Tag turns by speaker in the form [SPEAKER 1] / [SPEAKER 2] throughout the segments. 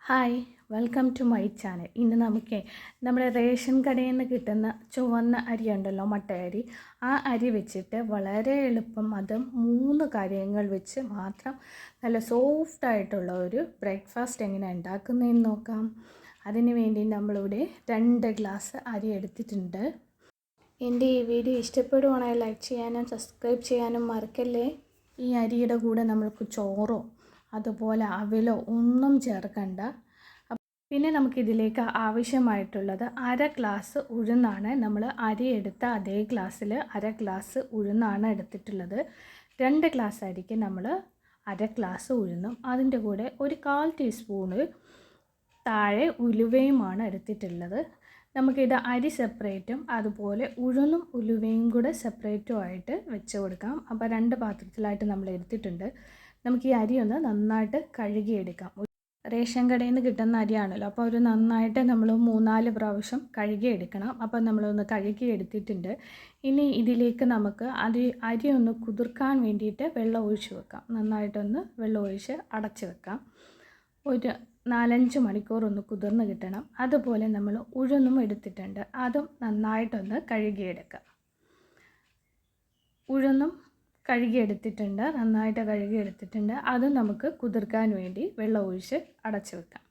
[SPEAKER 1] Hi, welcome to my channel. ഇന്ന് നമുക്ക് നമ്മുടെ റേഷൻ കടയിൽ നിന്ന് കിട്ടുന്ന ചുവന്ന അരി ഉണ്ടല്ലോ, മട്ടയരി. ആ അരി വെച്ചിട്ട് വളരെ എളുപ്പം, അതും 3 കാര്യങ്ങൾ വെച്ച് മാത്രം നല്ല സോഫ്റ്റായിട്ടുള്ള ഒരു ബ്രേക്ക്ഫാസ്റ്റ് എങ്ങനെ ഉണ്ടാക്കുന്നതെന്ന് നോക്കാം. അതിന് വേണ്ടി നമ്മളിവിടെ 2 ഗ്ലാസ് അരി എടുത്തിട്ടുണ്ട്. എൻ്റെ ഈ വീഡിയോ ഇഷ്ടപ്പെടുവാണെങ്കിൽ ലൈക്ക് ചെയ്യാനും സബ്സ്ക്രൈബ് ചെയ്യാനും മറക്കല്ലേ. ഈ അരിയുടെ കൂടെ നമ്മൾക്ക് ചോറോ അതുപോലെ അവിലോ ഒന്നും ചേർക്കണ്ട. പിന്നെ നമുക്കിതിലേക്ക് ആവശ്യമായിട്ടുള്ളത് 1/2 ഗ്ലാസ് ഉഴുന്നാണ്. നമ്മൾ അരി എടുത്ത അതേ ഗ്ലാസ്സിൽ 1/2 ഗ്ലാസ് ഉഴുന്നാണ് എടുത്തിട്ടുള്ളത്. 2 ഗ്ലാസ് അരിക്ക് നമ്മൾ 1/2 ഗ്ലാസ് ഉഴുന്നും അതിൻ്റെ കൂടെ ഒരു 1/4 ടീസ്പൂണ് താഴെ ഉലുവയുമാണ് എടുത്തിട്ടുള്ളത്. നമുക്കിത് അരി സെപ്പറേറ്റും അതുപോലെ ഉഴുന്നും ഉലുവയും കൂടെ സെപ്പറേറ്റും ആയിട്ട് വെച്ച് കൊടുക്കാം. അപ്പോൾ 2 പാത്രത്തിലായിട്ട് നമ്മൾ എടുത്തിട്ടുണ്ട്. നമുക്ക് ഈ അരി ഒന്ന് നന്നായിട്ട് കഴുകിയെടുക്കാം. റേഷൻ കടയിൽ നിന്ന് കിട്ടുന്ന അരിയാണല്ലോ, അപ്പോൾ ഒരു നന്നായിട്ട് നമ്മൾ 3-4 പ്രാവശ്യം കഴുകിയെടുക്കണം. അപ്പോൾ നമ്മളൊന്ന് കഴുകിയെടുത്തിട്ടുണ്ട്. ഇനി ഇതിലേക്ക് നമുക്ക് അരി ഒന്ന് കുതിർക്കാൻ വേണ്ടിയിട്ട് വെള്ളം ഒഴിച്ച് വെക്കാം. നന്നായിട്ടൊന്ന് വെള്ളം ഒഴിച്ച് അടച്ച് വെക്കാം. ഒരു 4-5 മണിക്കൂർ ഒന്ന് കുതിർന്ന് കിട്ടണം. അതുപോലെ നമ്മൾ ഉഴുന്നും എടുത്തിട്ടുണ്ട്, അതും നന്നായിട്ടൊന്ന് കഴുകിയെടുക്കാം. ഉഴുന്നും കഴുകിയെടുത്തിട്ടുണ്ട്, നന്നായിട്ട് കഴുകിയെടുത്തിട്ടുണ്ട്. അതും നമുക്ക് കുതിർക്കാൻ വേണ്ടി വെള്ളം ഒഴിച്ച് അടച്ച് വെക്കാം.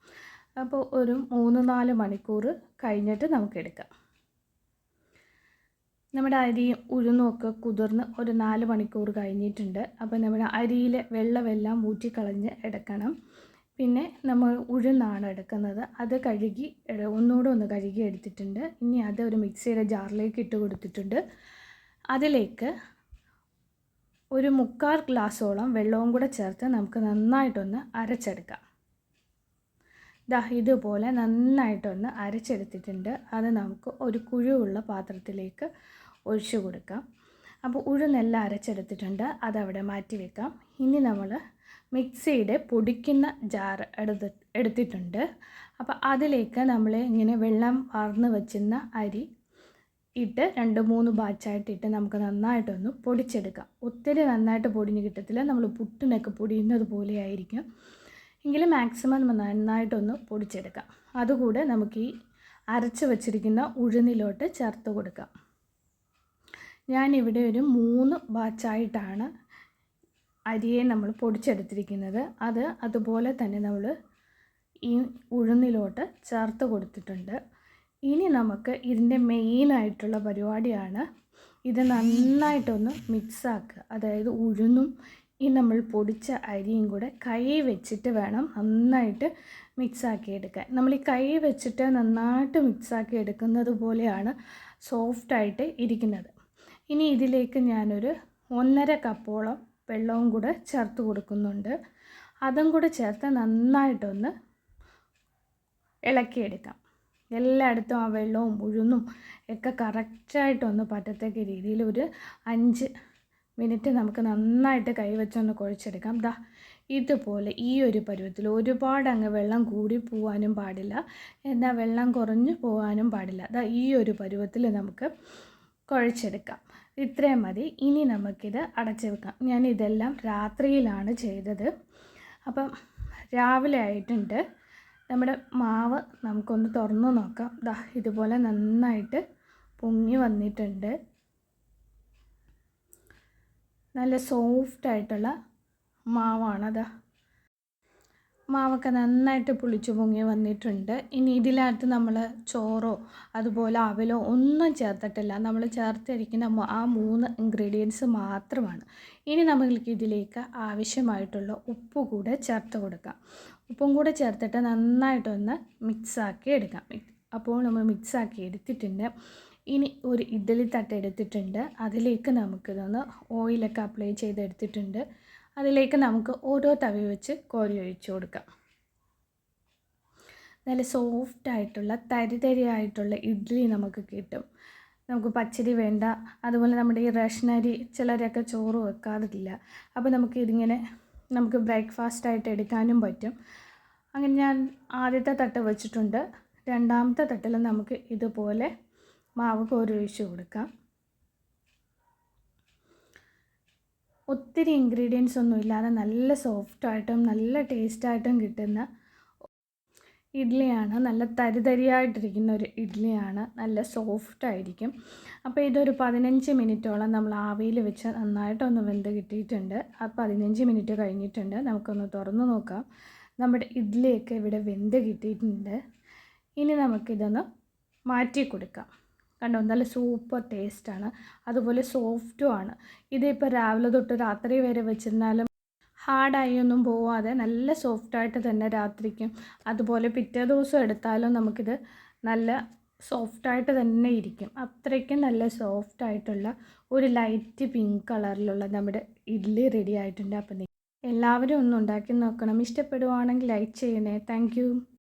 [SPEAKER 1] അപ്പോൾ ഒരു 3-4 മണിക്കൂർ കഴിഞ്ഞിട്ട് നമുക്കെടുക്കാം. നമ്മുടെ അരിയും ഉഴുന്നും ഒക്കെ കുതിർന്ന് ഒരു 4 മണിക്കൂർ കഴിഞ്ഞിട്ടുണ്ട്. അപ്പോൾ നമ്മുടെ അരിയിലെ വെള്ളമെല്ലാം ഊറ്റിക്കളഞ്ഞ് എടുക്കണം. പിന്നെ നമ്മൾ ഉഴുന്നാണ് എടുക്കുന്നത്, അത് ഒന്നുകൂടെ ഒന്ന് കഴുകി എടുത്തിട്ടുണ്ട്. ഇനി അത് ഒരു മിക്സിയുടെ ജാറിലേക്ക് ഇട്ട് കൊടുത്തിട്ടുണ്ട്. അതിലേക്ക് ഒരു 3/4 ഗ്ലാസോളം വെള്ളവും കൂടെ ചേർത്ത് നമുക്ക് നന്നായിട്ടൊന്ന് അരച്ചെടുക്കാം. ഇതുപോലെ നന്നായിട്ടൊന്ന് അരച്ചെടുത്തിട്ടുണ്ട്. അത് നമുക്ക് ഒരു കുഴിവുള്ള പാത്രത്തിലേക്ക് ഒഴിച്ചു കൊടുക്കാം. അപ്പോൾ ഉഴുന്നെല്ലാം അരച്ചെടുത്തിട്ടുണ്ട്, അതവിടെ മാറ്റി വെക്കാം. ഇനി നമ്മൾ മിക്സിയുടെ പൊടിക്കുന്ന ജാർ എടുത്തിട്ടുണ്ട്. അപ്പോൾ അതിലേക്ക് നമ്മൾ ഇങ്ങനെ വെള്ളം വാർന്ന് വെച്ചിരുന്ന അരി ഇട്ട് 2-3 ബാച്ചായിട്ടിട്ട് നമുക്ക് നന്നായിട്ടൊന്ന് പൊടിച്ചെടുക്കാം. ഒത്തിരി നന്നായിട്ട് പൊടിഞ്ഞ് കിട്ടത്തില്ല, നമ്മൾ പുട്ടിനൊക്കെ പൊടിയുന്നത് പോലെ ആയിരിക്കും. എങ്കിലും മാക്സിമം നന്നായിട്ടൊന്ന് പൊടിച്ചെടുക്കാം. അതുകൂടെ നമുക്ക് ഈ അരച്ച് വച്ചിരിക്കുന്ന ഉഴുന്നിലോട്ട് ചേർത്ത് കൊടുക്കാം. ഞാനിവിടെ ഒരു 3 ബാച്ചായിട്ടാണ് അരിയെ നമ്മൾ പൊടിച്ചെടുത്തിരിക്കുന്നത്. അതുപോലെ തന്നെ നമ്മൾ ഈ ഉഴുന്നിലോട്ട് ചേർത്ത് കൊടുത്തിട്ടുണ്ട്. ഇനി നമുക്ക് ഇതിൻ്റെ മെയിനായിട്ടുള്ള പരിപാടിയാണ് ഇത് നന്നായിട്ടൊന്ന് മിക്സാക്കുക. അതായത് ഉഴുന്നും ഈ നമ്മൾ പൊടിച്ച അരിയും കൂടെ കൈ വെച്ചിട്ട് വേണം നന്നായിട്ട് മിക്സാക്കി എടുക്കാൻ. നമ്മൾ ഈ കൈ വെച്ചിട്ട് നന്നായിട്ട് മിക്സാക്കി എടുക്കുന്നത് പോലെയാണ് സോഫ്റ്റായിട്ട് ഇരിക്കുന്നത്. ഇനി ഇതിലേക്ക് ഞാനൊരു 1.5 കപ്പോളം വെള്ളവും കൂടെ ചേർത്ത് കൊടുക്കുന്നുണ്ട്. അതും കൂടെ ചേർത്ത് നന്നായിട്ടൊന്ന് ഇളക്കിയെടുക്കാം. എല്ലായിടത്തും ആ വെള്ളവും ഉഴുന്നും ഒക്കെ കറക്റ്റായിട്ടൊന്ന് പറ്റത്തക്ക രീതിയിൽ ഒരു 5 മിനിറ്റ് നമുക്ക് നന്നായിട്ട് കൈവച്ചൊന്ന് കുഴച്ചെടുക്കാം. ഇതുപോലെ ഈ ഒരു പരുവത്തിൽ ഒരുപാട് അങ്ങ് വെള്ളം കൂടി പോകാനും പാടില്ല, എന്നാൽ വെള്ളം കുറഞ്ഞു പോകാനും പാടില്ല. ഈ ഒരു പരുവത്തിൽ നമുക്ക് കുഴച്ചെടുക്കാം. ഇത്രയും മതി. ഇനി നമുക്കിത് അടച്ചു വെക്കാം. ഞാനിതെല്ലാം രാത്രിയിലാണ് ചെയ്തത്. അപ്പം രാവിലെ ആയിട്ടുണ്ട്. നമ്മുടെ മാവ് നമുക്കൊന്ന് തുറന്ന് നോക്കാം. ഇതുപോലെ നന്നായിട്ട് പൊങ്ങി വന്നിട്ടുണ്ട്. നല്ല സോഫ്റ്റായിട്ടുള്ള മാവാണ്. മാവൊക്കെ നന്നായിട്ട് പുളിച്ച് പൊങ്ങി വന്നിട്ടുണ്ട്. ഇനി ഇതിനകത്ത് നമ്മൾ ചോറോ അതുപോലെ അവിലോ ഒന്നും ചേർത്തിട്ടില്ല. നമ്മൾ ചേർത്തിരിക്കുന്ന ആ 3 ഇൻഗ്രീഡിയൻസ് മാത്രമാണ്. ഇനി നമ്മൾക്ക് ഇതിലേക്ക് ആവശ്യമായിട്ടുള്ള ഉപ്പ് കൂടെ ചേർത്ത് കൊടുക്കാം. ഉപ്പും കൂടെ ചേർത്തിട്ട് നന്നായിട്ടൊന്ന് മിക്സാക്കി എടുക്കാം. അപ്പോൾ നമ്മൾ മിക്സാക്കി എടുത്തിട്ടുണ്ട്. ഇനി ഒരു ഇഡ്ഡലി തട്ട് എടുത്തിട്ടുണ്ട്. അതിലേക്ക് നമുക്കിതൊന്ന് ഓയിലൊക്കെ അപ്ലൈ ചെയ്തെടുത്തിട്ടുണ്ട്. അതിലേക്ക് നമുക്ക് ഓരോ തവി വെച്ച് കോരി ഒഴിച്ചു കൊടുക്കാം. നല്ല സോഫ്റ്റായിട്ടുള്ള തരിതരിയായിട്ടുള്ള ഇഡ്ഡലി നമുക്ക് കിട്ടും. നമുക്ക് പച്ചരി വേണ്ട. അതുപോലെ നമ്മുടെ ഈ റേഷനരി ചിലരൊക്കെ ചോറ് വെക്കാറില്ല. അപ്പോൾ നമുക്ക് ബ്രേക്ക്ഫാസ്റ്റായിട്ട് എടുക്കാനും പറ്റും. അങ്ങനെ ഞാൻ ആദ്യത്തെ തട്ട് വെച്ചിട്ടുണ്ട്. രണ്ടാമത്തെ തട്ടിൽ നമുക്ക് ഇതുപോലെ മാവ് കോരി ഒഴിച്ച് കൊടുക്കാം. ഒത്തിരി ഇൻഗ്രീഡിയൻസ് ഒന്നും ഇല്ലാതെ നല്ല സോഫ്റ്റായിട്ടും നല്ല ടേസ്റ്റായിട്ടും കിട്ടുന്ന ഇഡ്ഡലിയാണ്. നല്ല തരിതരിയായിട്ടിരിക്കുന്ന ഒരു ഇഡ്ഡലിയാണ്. നല്ല സോഫ്റ്റ് ആയിരിക്കും. അപ്പോൾ ഇതൊരു 15 മിനിറ്റോളം നമ്മൾ ആവിയിൽ വെച്ച് നന്നായിട്ടൊന്ന് വെന്ത് കിട്ടിയിട്ടുണ്ട്. ആ 15 മിനിറ്റ് കഴിഞ്ഞിട്ടുണ്ട്. നമുക്കൊന്ന് തുറന്ന് നോക്കാം. നമ്മുടെ ഇഡ്ഡലിയൊക്കെ ഇവിടെ വെന്ത് കിട്ടിയിട്ടുണ്ട്. ഇനി നമുക്കിതൊന്ന് മാറ്റി കൊടുക്കാം. കണ്ടോ, നല്ല സൂപ്പർ ടേസ്റ്റാണ്, അതുപോലെ സോഫ്റ്റുമാണ്. ഇതിപ്പോൾ രാവിലെ തൊട്ട് രാത്രി വരെ വെച്ചിരുന്നാലും ഹാർഡായി ഒന്നും പോവാതെ നല്ല സോഫ്റ്റായിട്ട് തന്നെ രാത്രിക്കും അതുപോലെ പിറ്റേ ദിവസം എടുത്താലും നമുക്കിത് നല്ല സോഫ്റ്റായിട്ട് തന്നെ ഇരിക്കും. അത്രയ്ക്കും നല്ല സോഫ്റ്റായിട്ടുള്ള ഒരു ലൈറ്റ് പിങ്ക് കളറിലുള്ള നമ്മുടെ ഇഡ്ഡലി റെഡി ആയിട്ടുണ്ട്. അപ്പം എല്ലാവരും ഒന്ന് ഉണ്ടാക്കി നോക്കണം. ഇഷ്ടപ്പെടുവാണെങ്കിൽ ലൈക്ക് ചെയ്യണേ. താങ്ക്